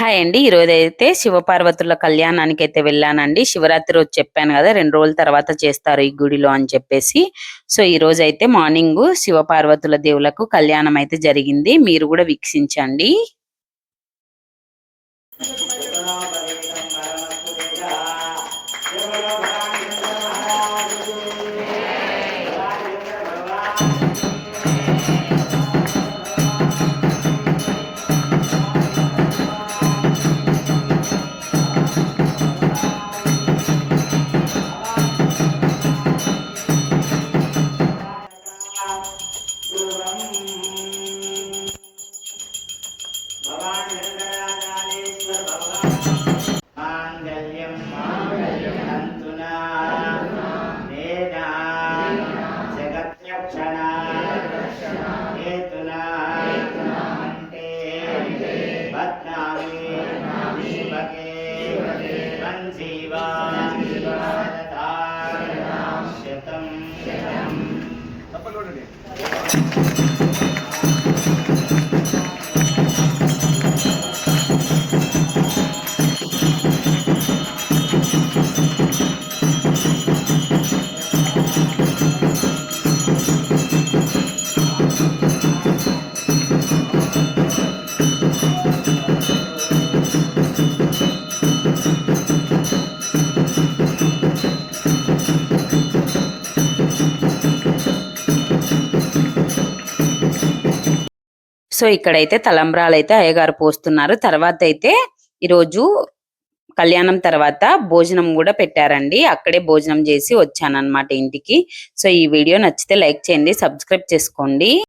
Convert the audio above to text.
Hi అండి. ఈరోజైతే శివపార్వతుల కళ్యాణానికైతే వెళ్ళానండి. శివరాత్రి రోజు చెప్పాను గదా! 2 రోజుల తర్వాత చేస్తారు ఈ గుడిలో అని చెప్పేసి. సో, ఈరోజైతే మార్నింగు శివపార్వతుల దేవులకు కళ్యాణం అయితే జరిగింది. మీరు గూడా వీక్షించండి. సో, ఇక్కడైతే తలంబ్రాలైతే అయ్యగారు పోస్తున్నారు. తర్వాతైతే ఈరోజు కళ్యాణం తర్వాత భోజనం గూడా పెట్టారండి. అక్కడే భోజనం చేసి వచ్చానన్నమాట ఇంటికి. సో, ఈ వీడియో నచ్చితే లైక్ చేయండి, సబ్స్క్రైబ్ చేసుకోండి.